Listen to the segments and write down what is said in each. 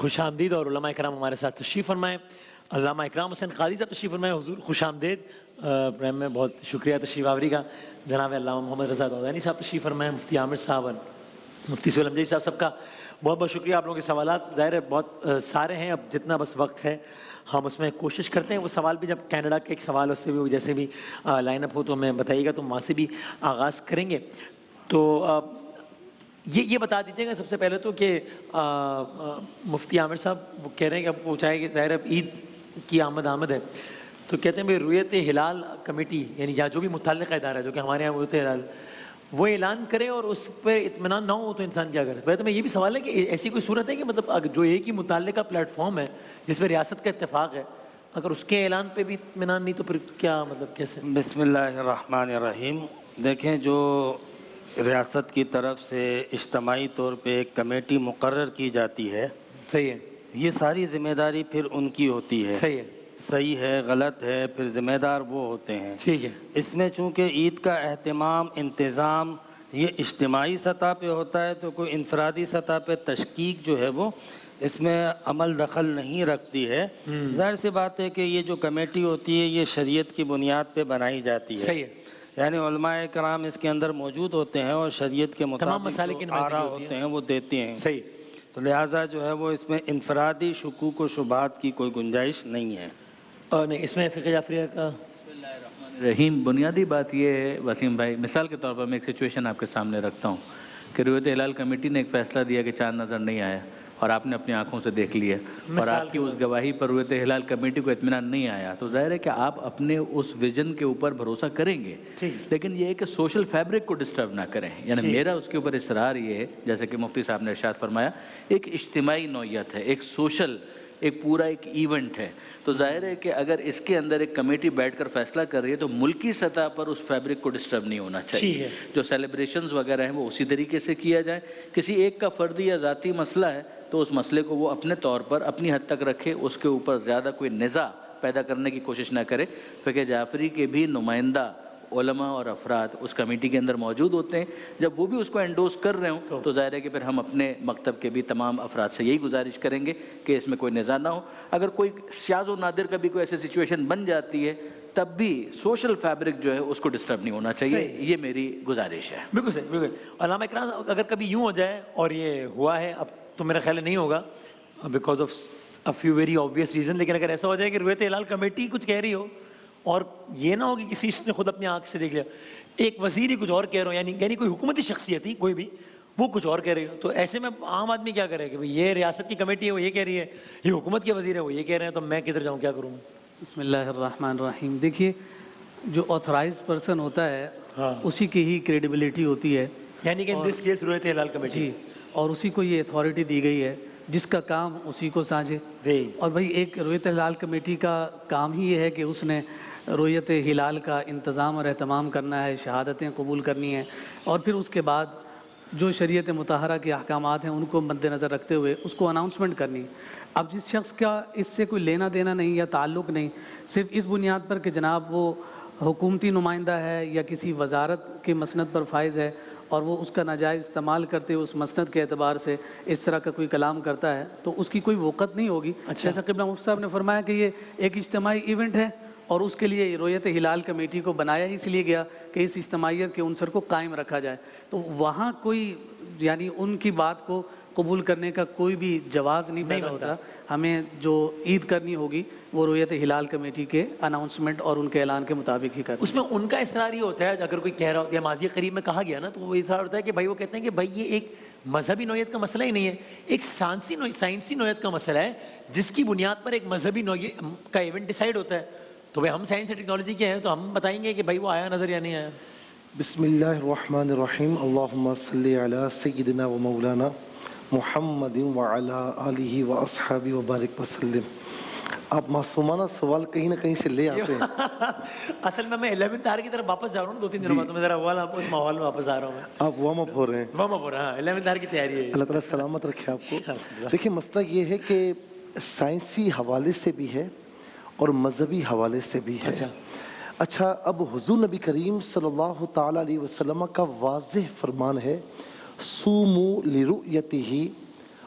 خوش آمدید اور علماء کرام ہمارے ساتھ تشریف فرمائیں. علامہ اکرام حسین قاضی صاحب تشریف فرمائیں. حضور خوش آمدید. پروگرام میں بہت شکریہ تشریف آوری کا. جناب علامہ محمد رضا دودانی صاحب تشریف فرمائیں. مفتی عامر صاحب اور مفتی سہیل امجدی صاحب, سب کا بہت بہت شکریہ. آپ لوگوں کے سوالات ظاہر ہے بہت سارے ہیں, اب جتنا بس وقت ہے ہم اس میں کوشش کرتے ہیں. وہ سوال بھی جب کینیڈا کے ایک سوال اس سے بھی جیسے بھی لائن اپ ہو تو ہمیں بتائیے گا, تو وہاں سے بھی آغاز کریں گے. تو یہ بتا دیجیے گا سب سے پہلے تو کہ مفتی عامر صاحب وہ کہہ رہے ہیں کہ اب وہ چاہے کہ ظاہر اب عید کی آمد ہے, تو کہتے ہیں بھائی رؤیت ہلال کمیٹی یعنی یا جو بھی متعلقہ ادارہ ہے جو کہ ہمارے یہاں رؤیت ہلال وہ اعلان کرے اور اس پہ اطمینان نہ ہو تو انسان کیا کرے. پہلے تو میں یہ بھی سوال ہے کہ ایسی کوئی صورت ہے کہ مطلب جو ایک ہی متعلقہ پلیٹ فارم ہے جس پہ ریاست کا اتفاق ہے, اگر اس کے اعلان پہ بھی اطمینان نہیں تو پھر کیا مطلب کیسے؟ بسم اللہ الرحمن الرحیم. دیکھیں, جو ریاست کی طرف سے اجتماعی طور پہ ایک کمیٹی مقرر کی جاتی ہے, صحیح ہے, یہ ساری ذمہ داری پھر ان کی ہوتی ہے. صحیح ہے, صحیح ہے غلط ہے پھر ذمہ دار وہ ہوتے ہیں. ٹھیک ہے. اس میں چونکہ عید کا اہتمام انتظام یہ اجتماعی سطح پہ ہوتا ہے, تو کوئی انفرادی سطح پہ تشکیک جو ہے وہ اس میں عمل دخل نہیں رکھتی ہے. ظاہر سی بات ہے کہ یہ جو کمیٹی ہوتی ہے یہ شریعت کی بنیاد پہ بنائی جاتی ہے. صحیح ہے, یعنی علماء کرام اس کے اندر موجود ہوتے ہیں اور شریعت کے تمام مطابق مسائل کی جو آراء نمائندگی ہوتی ہوتے ہیں وہ دیتے ہیں. صحیح. تو لہٰذا جو ہے وہ اس میں انفرادی شکوک و شبہات کی کوئی گنجائش نہیں ہے. اور نہیں اس میں فقہ جعفریہ کا رحیم, بنیادی بات یہ ہے وسیم بھائی, مثال کے طور پر میں ایک سچویشن آپ کے سامنے رکھتا ہوں کہ رؤیت ہلال کمیٹی نے ایک فیصلہ دیا کہ چاند نظر نہیں آیا اور آپ نے اپنی آنکھوں سے دیکھ لیا اور آپ کی اس گواہی پر رؤیت ہلال کمیٹی کو اطمینان نہیں آیا, تو ظاہر ہے کہ آپ اپنے اس ویژن کے اوپر بھروسہ کریں گے, لیکن یہ ہے کہ سوشل فیبرک کو ڈسٹرب نہ کریں. یعنی میرا اس کے اوپر اصرار یہ ہے, جیسے کہ مفتی صاحب نے ارشاد فرمایا, ایک اجتماعی نوعیت ہے, ایک سوشل ایک پورا ایک ایونٹ ہے, تو ظاہر ہے کہ اگر اس کے اندر ایک کمیٹی بیٹھ کر فیصلہ کر رہی ہے تو ملکی سطح پر اس فیبرک کو ڈسٹرب نہیں ہونا چاہیے. جو سیلیبریشنز وغیرہ ہیں وہ اسی طریقے سے کیا جائے. کسی ایک کا فردی یا ذاتی مسئلہ ہے تو اس مسئلے کو وہ اپنے طور پر اپنی حد تک رکھے, اس کے اوپر زیادہ کوئی نزاع پیدا کرنے کی کوشش نہ کرے. فقہ جعفری کے بھی نمائندہ علماء اور افراد اس کمیٹی کے اندر موجود ہوتے ہیں. جب وہ بھی اس کو انڈوز کر رہے ہوں تو ظاہر ہے کہ پھر ہم اپنے مکتب کے بھی تمام افراد سے یہی گزارش کریں گے کہ اس میں کوئی نزاع نہ ہو. اگر کوئی شاذ و نادر کا بھی کوئی ایسی سچویشن بن جاتی ہے تب بھی سوشل فیبرک جو ہے اس کو ڈسٹرب نہیں ہونا چاہیے. یہ میری گزارش ہے. بالکل صحیح, بالکل. علامہ اکرام اگر کبھی یوں ہو جائے, اور یہ ہوا ہے, اب تو میرا خیال نہیں ہوگا because of a few very obvious reason, لیکن اگر ایسا ہو جائے کہ رؤیت ہلال کمیٹی کچھ کہہ رہی ہو اور یہ نہ ہو کہ کسی نے خود اپنی آنکھ سے دیکھ لیا, ایک وزیر ہی کچھ اور کہہ رہا ہو, یعنی کوئی حکومتی شخصیت ہی کوئی بھی وہ کچھ اور کہہ رہی ہو, تو ایسے میں عام آدمی کیا کرے کہ یہ ریاست کی کمیٹی ہے وہ یہ کہہ رہی ہے, یہ حکومت کے وزیر ہے وہ یہ کہہ رہے ہیں, تو میں کدھر جاؤں, کیا کروں؟ بسم اللہ الرحمن الرحیم. دیکھیے, جو آتھرائز پرسن ہوتا ہے اسی کی ہی کریڈیبلٹی ہوتی ہے, یعنی کہ ان دس کیس رؤیت ہلال کمیٹی, جی, اور اسی کو یہ اتھارٹی دی گئی ہے, جس کا کام اسی کو سانجھے. اور بھائی ایک رؤیت ہلال کمیٹی کا کام ہی یہ ہے کہ اس نے رؤیت ہلال کا انتظام اور اہتمام کرنا ہے, شہادتیں قبول کرنی ہیں, اور پھر اس کے بعد جو شریعت مطہرہ کے احکامات ہیں ان کو مد نظر رکھتے ہوئے اس کو اناؤنسمنٹ کرنی. اب جس شخص کا اس سے کوئی لینا دینا نہیں یا تعلق نہیں, صرف اس بنیاد پر کہ جناب وہ حکومتی نمائندہ ہے یا کسی وزارت کے مسند پر فائز ہے اور وہ اس کا ناجائز استعمال کرتے ہوئے اس مسند کے اعتبار سے اس طرح کا کوئی کلام کرتا ہے, تو اس کی کوئی وقت نہیں ہوگی. جیسا قبلہ مفتی صاحب نے فرمایا کہ یہ ایک اجتماعی ایونٹ ہے اور اس کے لیے رؤیت ہلال کمیٹی کو بنایا ہی اس لیے گیا کہ اس اجتماعیت کے عنصر کو قائم رکھا جائے, تو وہاں کوئی یعنی ان کی بات کو قبول کرنے کا کوئی بھی جواز نہیں پیدا ہوتا. ہمیں جو عید کرنی ہوگی وہ رؤیت ہلال کمیٹی کے اناؤنسمنٹ اور ان کے اعلان کے مطابق ہی کریں. اس میں ان کا اصرار یہ ہوتا ہے, اگر کوئی کہہ رہا ہوتا ہے ماضی قریب میں کہا گیا نا, تو وہ اصرار ہوتا ہے کہ بھائی وہ کہتے ہیں کہ بھائی یہ ایک مذہبی نوعیت کا مسئلہ ہی نہیں ہے, ایک سائنسی نوعیت کا مسئلہ ہے جس کی بنیاد پر ایک مذہبی نوعیت کا ایونٹ ڈیسائیڈ ہوتا ہے. تو بھائی ہم سائنس اور ٹیکنالوجی کے ہیں تو ہم بتائیں گے کہ بھائی وہ آیا نظر یا نہیں آیا. بسم اللہ الرحمن الرحیم. اللہم صلی علی سیدنا و مولانا محمد وعلی آلہ و اصحابہ وبارک وسلم. آپ معصومانہ سوال کہیں نہ کہیں سے لے آتے ہیں. اصل میں 11 آر کی طرف واپس جا رہا ہوں, 2-3 دنوں بعد میں ذرا اس ماحول میں واپس آ رہا ہوں. آپ وارم اپ ہو رہے ہیں. وارم اپ ہو رہا ہے, 11 آر کی تیاری ہے. اللہ تعالیٰ سلامت رکھے آپ کو. دیکھیں مسئلہ یہ ہے کہ سائنسی حوالے سے بھی ہے اور مذہبی حوالے سے بھی ہے. اچھا, اب حضور نبی کریم صلی اللہ تعالیٰ علیہ وسلم کا واضح فرمان ہے, صوموا لرؤیتہ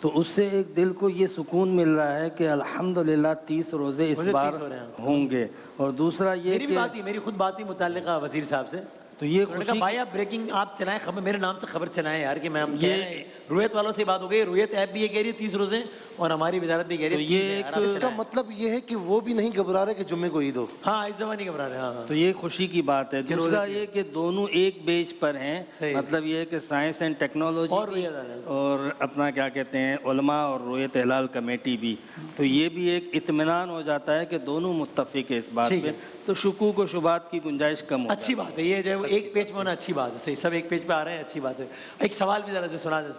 تو اس سے ایک دل کو یہ سکون مل رہا ہے کہ الحمدللہ 30 روزے اس بار ہوں گے. اور دوسرا یہ میری بھی بات ہوئی، میری خود بات ہوئی متعلقہ وزیر صاحب سے، تو یہ انہوں نے کہا بھائی آپ بریکنگ آپ چلائیں خبر، میرے نام سے خبر چلائیں یار کہ میں ہم کہہ رہے ہیں. رویت والوں سے بات ہو گئی، رویت ایپ بھی یہ کہہ رہی ہے 30 روزے اور ہماری وزارت بھی کہہ رہی ہے 30 ہے. اس کا مطلب یہ ہے کہ وہ بھی نہیں گھبرا رہے کہ جمعے کو عید ہو. ہاں اس دفعہ نہیں گھبرا رہے. ہاں تو یہ خوشی کی بات ہے. دوسرا یہ کہ دونوں ایک بیچ پر ہیں، مطلب یہ ہے کہ سائنس اینڈ ٹیکنالوجی اور اپنا کیا کہتے ہیں علماء اور رویت ہلال کمیٹی بھی. تو یہ بھی ایک اطمینان ہو جاتا ہے کہ دونوں متفق ہے اس بات پہ، تو شکوک و شبہات کی گنجائش کم ہو. اچھی بات ہے یہ جو ایک پیج پہ ہونا اچھی بات ہے. صحیح، سب ایک پیج پہ آ رہے ہیں، اچھی بات ہے. ایک سوال بھی ذرا سے سنا دیں.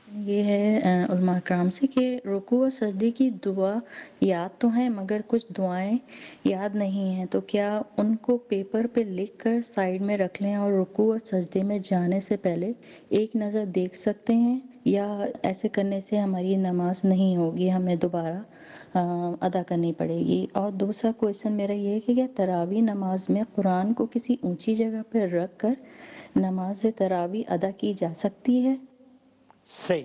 یہ ہے علماء کرام سے کہ رکوع و سجدے کی دعا یاد تو ہیں مگر کچھ دعائیں یاد نہیں ہیں، تو کیا ان کو پیپر پہ لکھ کر سائیڈ میں رکھ لیں اور رکوع و سجدے میں جانے سے پہلے ایک نظر دیکھ سکتے ہیں، یا ایسے کرنے سے ہماری نماز نہیں ہوگی، ہمیں دوبارہ ادا کرنی پڑے گی؟ اور دوسرا کویشچن میرا یہ ہے کہ کیا تراویح نماز میں قرآن کو کسی اونچی جگہ پر رکھ کر نماز تراویح ادا کی جا سکتی ہے؟ صحیح،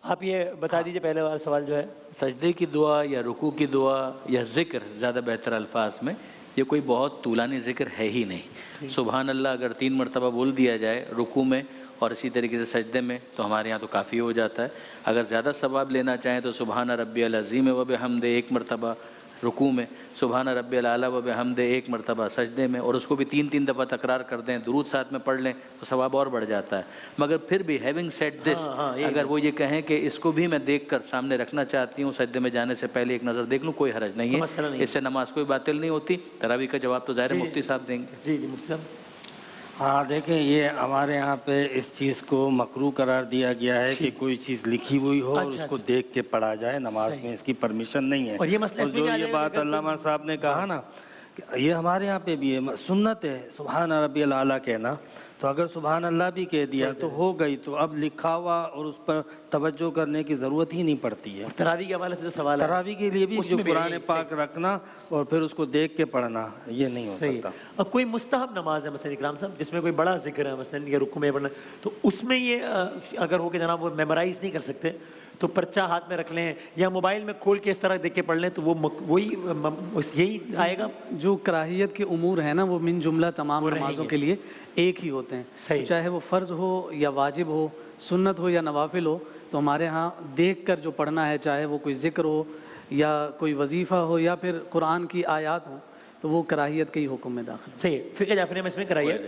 آپ یہ بتا دیجئے پہلے والا سوال جو ہے. سجدے کی دعا یا رکوع کی دعا یا ذکر زیادہ بہتر الفاظ میں، یہ کوئی بہت طولانی ذکر ہے ہی نہیں. سبحان اللہ اگر 3 مرتبہ بول دیا جائے رکوع میں اور اسی طریقے سے سجدے میں تو ہمارے یہاں تو کافی ہو جاتا ہے. اگر زیادہ ثواب لینا چاہیں تو سبحان ربی العظیم و بحمدہ 1 مرتبہ رکوع میں، سبحان ربی الاعلیٰ و بحمدہ 1 مرتبہ سجدے میں، اور اس کو بھی 3 دفعہ تکرار کر دیں، درود ساتھ میں پڑھ لیں تو ثواب اور بڑھ جاتا ہے. مگر پھر بھی ہیونگ سیڈ دس، اگر وہ یہ کہیں کہ اس کو بھی میں دیکھ کر سامنے رکھنا چاہتی ہوں، سجدے میں جانے سے پہلے ایک نظر دیکھ لوں، کوئی حرج نہیں ہے، اس سے نماز کوئی باطل نہیں ہوتی. تراویح کا جواب تو ظاہر مفتی صاحب دیں گے. جی مفتی صاحب. ہاں دیکھیں، یہ ہمارے یہاں پہ اس چیز کو مکروہ قرار دیا گیا ہے کہ کوئی چیز لکھی ہوئی ہو اور اس کو دیکھ کے پڑھا جائے. نماز میں اس کی پرمیشن نہیں ہے. اور یہ مسئلہ جو یہ بات علامہ صاحب نے کہا نا، یہ ہمارے یہاں پہ بھی ہے، سنت ہے سبحان ربی الاعلیٰ کہنا. تو اگر سبحان اللہ بھی کہہ دیا تو ہو گئی، تو اب لکھا ہوا اور اس پر توجہ کرنے کی ضرورت ہی نہیں پڑتی ہے. تراویح کے حوالے سے جو سوال ہے، تراویح کے لیے بھی جو قرآن پاک رکھنا اور پھر اس کو دیکھ کے پڑھنا، یہ نہیں ہو سکتا. اور کوئی مستحب نماز ہے مثلا اکرام صاحب جس میں کوئی بڑا ذکر ہے، مثلا یہ رکوع میں پڑھنا، تو اس میں یہ اگر ہو کہ جناب وہ میمورائز نہیں کر سکتے تو پرچہ ہاتھ میں رکھ لیں یا موبائل میں کھول کے اس طرح دیکھ کے پڑھ لیں تو وہ وہی یہی آئے گا. جو کراہیت کے امور ہیں نا وہ من جملہ تمام نمازوں کے لیے ایک ہی ہوتے ہیں، چاہے وہ فرض ہو یا واجب ہو، سنت ہو یا نوافل ہو. تو ہمارے ہاں دیکھ کر جو پڑھنا ہے، چاہے وہ کوئی ذکر ہو یا کوئی وظیفہ ہو یا پھر قرآن کی آیات ہوں، تو وہ کراہیت کے ہی حکم میں داخل. صحیح. فقہ جعفریہ میں اس میں کراہیت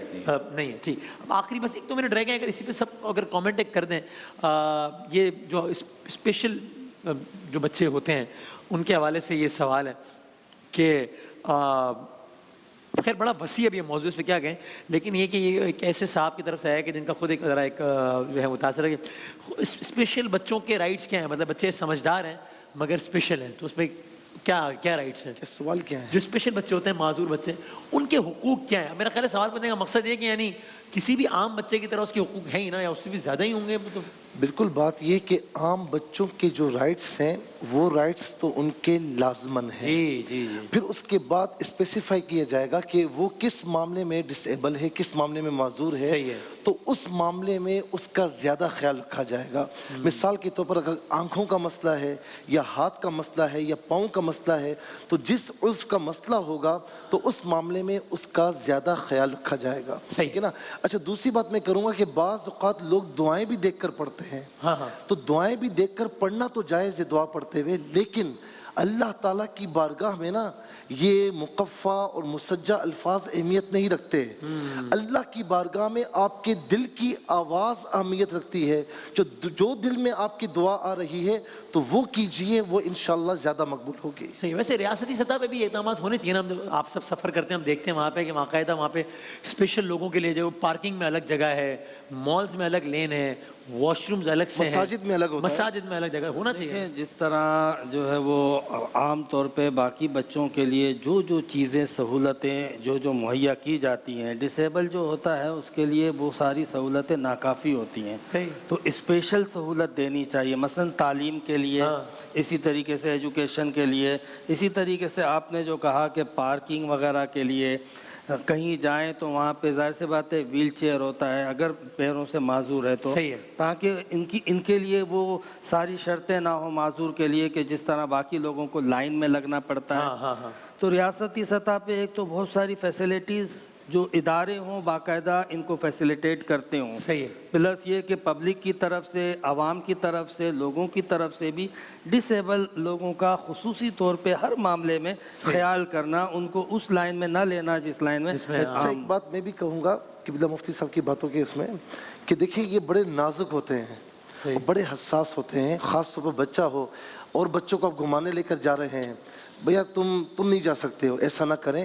نہیں ہے. ٹھیک. اب آخری بس ایک 2 منٹ رہ گئے، اگر اسی پہ سب اگر کامنٹ ایک کر دیں. یہ جو اسپیشل جو بچے ہوتے ہیں ان کے حوالے سے یہ سوال ہے کہ خیر بڑا وسیع اب یہ موضوع اس پہ کیا گئے، لیکن یہ کہ یہ ایک ایسے صاحب کی طرف سے آیا کہ جن کا خود ایک ذرا ایک جو ہے متاثر ہے کہ اسپیشل بچوں کے رائٹس کیا ہیں. مطلب بچے سمجھدار ہیں مگر اسپیشل ہیں، تو اس پہ کیا رائٹس ہیں؟ سوال کیا ہے؟ جو اسپیشل بچے ہوتے ہیں، معذور بچے، ان کے حقوق کیا ہیں؟ میرا خیال ہے سوال کرنے کا مقصد یہ کہ یعنی کسی بھی عام بچے کی طرح اس کے حقوق ہیں ہی نا، یا اس سے بھی زیادہ ہی ہوں گے؟ بالکل بات یہ کہ عام بچوں کے جو رائٹس ہیں وہ رائٹس تو ان کے لازمن ہیں. جی جی جی. پھر اس کے بعد اسپیسیفائی کیا جائے گا کہ وہ کس معاملے میں ڈس ایبل ہے، کس معاملے میں معذور ہے. صحیح ہے. تو اس معاملے میں اس کا زیادہ خیال رکھا جائے گا. مثال کے طور پر اگر آنکھوں کا مسئلہ ہے یا ہاتھ کا مسئلہ ہے یا پاؤں کا مسئلہ ہے، تو جس عضو کا مسئلہ ہوگا تو اس معاملے میں اس کا زیادہ خیال رکھا جائے گا. صحیح ہے نا. اچھا دوسری بات میں کروں گا کہ بعض اوقات لوگ دعائیں بھی دیکھ کر پڑھتے ہیں. تو دعائیں بھی دیکھ کر پڑھنا تو جائز ہے دعا پڑھتے ہوئے، لیکن اللہ تعالیٰ کی بارگاہ میں نا یہ مقفع اور مسجع الفاظ اہمیت نہیں رکھتے. اللہ کی بارگاہ میں آپ کے دل کی آواز اہمیت رکھتی ہے. جو دل میں آپ کی دعا آ رہی ہے تو وہ کیجئے، وہ انشاءاللہ زیادہ مقبول ہوگی. صحیح. ویسے ریاستی سطح پہ بھی اقدامات ہونے چاہیے نا. آپ سب سفر کرتے ہیں، ہم دیکھتے ہیں وہاں پہ کہ باقاعدہ وہاں پہ اسپیشل لوگوں کے لیے جو پارکنگ میں الگ جگہ ہے، مالز میں الگ لین ہے، واش رومز الگ سے ہیں، مساجد میں الگ ہوتا ہے. مساجد میں الگ جگہ ہونا چاہیے. جس طرح جو ہے وہ عام طور پہ باقی بچوں کے لیے جو چیزیں سہولتیں جو مہیا کی جاتی ہیں، ڈسیبل جو ہوتا ہے اس کے لیے وہ ساری سہولتیں ناکافی ہوتی ہیں. صحیح. تو اسپیشل سہولت دینی چاہیے، مثلا تعلیم کے لیے، اسی طریقے سے ایجوکیشن کے لیے، اسی طریقے سے آپ نے جو کہا کہ پارکنگ وغیرہ کے لیے، کہیں جائیں تو وہاں پہ ظاہر سی بات ہے ویل چیئر ہوتا ہے، اگر پیروں سے معذور ہے تو، صحیح ہے۔ تاکہ ان کے لیے وہ ساری شرطیں نہ ہوں معذور کے لیے کہ جس طرح باقی لوگوں کو لائن میں لگنا پڑتا ہے۔ ہاں ہاں ہاں تو ریاستی سطح پہ ایک تو بہت ساری فیسلٹیز جو ادارے ہوں باقاعدہ ان کو فیسیلیٹیٹ کرتے ہوں، صحیح ہے۔ پلس یہ کہ پبلک کی طرف سے، عوام کی طرف سے، لوگوں کی طرف سے بھی ڈسیبل لوگوں کا خصوصی طور پہ ہر معاملے میں خیال کرنا، ان کو اس لائن میں نہ لینا جس لائن میں اچھا ایک بات میں بھی کہوں گا قبلہ مفتی صاحب کی باتوں کے اس میں کہ دیکھیں یہ بڑے نازک ہوتے ہیں اور بڑے حساس ہوتے ہیں، خاص طور پر بچہ ہو اور بچوں کو آپ گھمانے لے کر جا رہے ہیں، بھیا تم نہیں جا سکتے ہو، ایسا نہ کریں،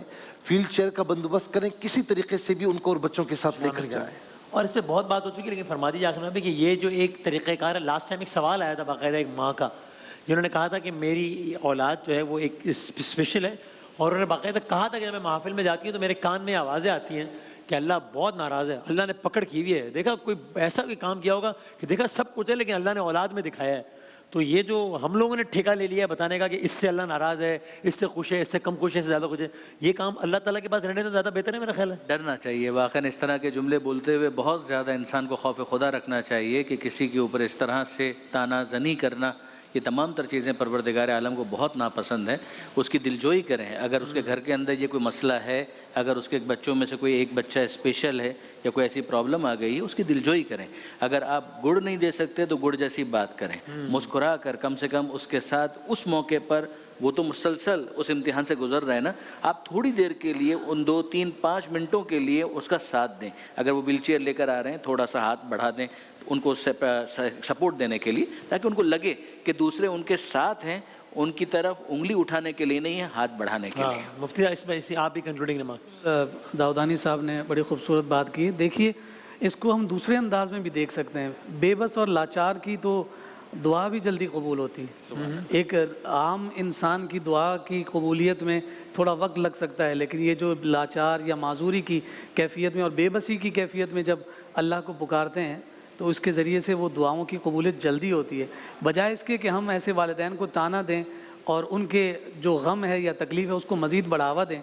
ویل چیئر کا بندوبست کریں، کسی طریقے سے بھی ان کو اور بچوں کے ساتھ لے کر جائیں۔ اور اس پہ بہت بات ہو چکی، لیکن فرما دیجیے آخر میں بھی کہ یہ جو ایک طریقہ کار ہے، لاسٹ ٹائم ایک سوال آیا تھا باقاعدہ ایک ماں کا، جنہوں نے کہا تھا کہ میری اولاد جو ہے وہ ایک اسپیشل ہے، اور انہوں نے باقاعدہ کہا تھا کہ جب میں محفل میں جاتی ہوں تو میرے کان میں آوازیں آتی ہیں کہ اللہ بہت ناراض ہے، اللہ نے پکڑ کی ہوئی ہے، دیکھا کوئی ایسا کوئی کام کیا ہوگا کہ دیکھا سب کچھ ہے لیکن اللہ نے اولاد میں دکھایا ہے۔ تو یہ جو ہم لوگوں نے ٹھیکہ لے لیا ہے بتانے کا کہ اس سے اللہ ناراض ہے، اس سے خوش ہے، اس سے کم خوش ہے، اس سے زیادہ خوش ہے، یہ کام اللہ تعالیٰ کے پاس رہنے سے زیادہ بہتر ہے میرا خیال ہے۔ ڈرنا چاہیے واقعاً، اس طرح کے جملے بولتے ہوئے بہت زیادہ انسان کو خوف خدا رکھنا چاہیے کہ کسی کے اوپر اس طرح سے تانا زنی کرنا، یہ تمام تر چیزیں پروردگار عالم کو بہت ناپسند ہیں۔ اس کی دلجوئی کریں، اگر اس کے گھر کے اندر یہ کوئی مسئلہ ہے، اگر اس کے بچوں میں سے کوئی ایک بچہ اسپیشل ہے یا کوئی ایسی پرابلم آ گئی ہے، اس کی دلجوئی کریں۔ اگر آپ گڑ نہیں دے سکتے تو گڑ جیسی بات کریں، مسکرا کر کم سے کم اس کے ساتھ اس موقع پر، وہ تو مسلسل اس امتحان سے گزر رہے ہیں نا، آپ تھوڑی دیر کے لیے ان 2 3 5 منٹوں کے لیے اس کا ساتھ دیں۔ اگر وہ ویل چیئر لے کر آ رہے ہیں تھوڑا سا ہاتھ بڑھا دیں ان کو سپورٹ دینے کے لیے، تاکہ ان کو لگے کہ دوسرے ان کے ساتھ ہیں، ان کی طرف انگلی اٹھانے کے لیے نہیں ہے، ہاتھ بڑھانے کے لیے۔ مفتی صاحب اس میں اسی آپ بھی کنکلوڈنگ ریمارک۔ داؤدانی صاحب نے بڑی خوبصورت بات کی۔ دیکھیے اس کو ہم دوسرے انداز میں بھی دیکھ سکتے ہیں، بے بس اور لاچار کی تو دعا بھی جلدی قبول ہوتی ہے۔ ایک عام انسان کی دعا کی قبولیت میں تھوڑا وقت لگ سکتا ہے، لیکن یہ جو لاچار یا معذوری کی کیفیت میں اور بے بسی کی کیفیت میں جب اللہ کو پکارتے ہیں تو اس کے ذریعے سے وہ دعاؤں کی قبولیت جلدی ہوتی ہے، بجائے اس کے کہ ہم ایسے والدین کو تانا دیں اور ان کے جو غم ہے یا تکلیف ہے اس کو مزید بڑھاوا دیں۔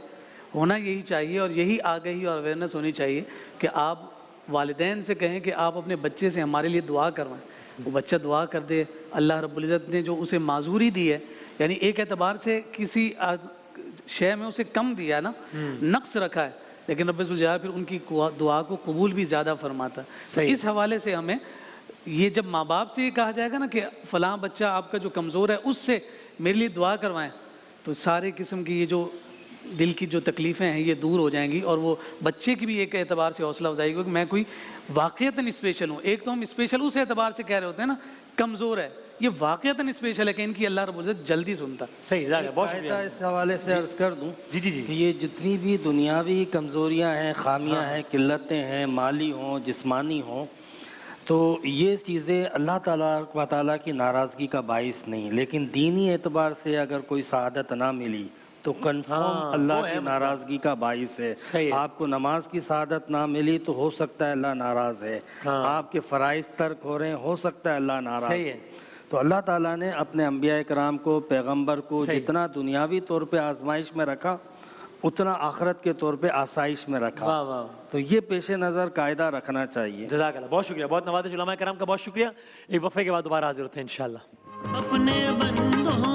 ہونا یہی چاہیے، اور یہی آگہی اور اویئرنیس ہونی چاہیے کہ آپ والدین سے کہیں کہ آپ اپنے بچے سے ہمارے لیے دعا کروائیں، وہ بچہ دعا کر دے۔ اللہ رب العزت نے جو اسے معذوری دی ہے، یعنی ایک اعتبار سے کسی شے میں اسے کم دیا نا، نقص رکھا ہے، لیکن رب الجلال پھر ان کی دعا کو قبول بھی زیادہ فرماتا ہے۔ اس حوالے سے ہمیں یہ جب ماں باپ سے یہ کہا جائے گا نا کہ فلاں بچہ آپ کا جو کمزور ہے اس سے میرے لیے دعا کروائیں، تو سارے قسم کی یہ جو دل کی جو تکلیفیں ہیں یہ دور ہو جائیں گی، اور وہ بچے کی بھی ایک اعتبار سے حوصلہ افزائی ہوگی کہ میں کوئی واقعتاً اسپیشل ہوں۔ ایک تو ہم اسپیشل اس اعتبار سے کہہ رہے ہوتے ہیں نا کمزور ہے، یہ واقعتاً اسپیشل ہے کہ ان کی اللہ رب العزت جلدی سنتا۔ صحیح، بہت شکریہ۔ اس حوالے سے عرض کر دوں جی جی جی، کہ یہ جتنی بھی دنیاوی کمزوریاں ہیں، خامیاں ہیں، قلتیں ہیں، مالی ہوں، جسمانی ہوں، تو یہ چیزیں اللہ تعالیٰ کی ناراضگی کا باعث نہیں، لیکن دینی اعتبار سے اگر کوئی سعادت نہ ملی تو کنفرم اللہ کی ناراضگی کا باعث ہے۔ آپ کو نماز کی سعادت نہ ملی تو ہو سکتا ہے اللہ ناراض ہے، آپ کے فرائض ترک ہو رہے ہیں، ہو سکتا ہے اللہ ناراض ہے۔ تو اللہ تعالیٰ نے اپنے انبیاء کرام کو، پیغمبر کو جتنا دنیاوی طور پہ آزمائش میں رکھا اتنا آخرت کے طور پہ آسائش میں رکھا، تو یہ پیش نظر قاعدہ رکھنا چاہیے۔ جزاک اللہ، بہت شکریہ، بہت نوازش علماء کرام کا بہت شکریہ۔ ایک وقفے کے بعد دوبارہ حاضر ہوتے ہیں انشاءاللہ۔ اپنے بندوں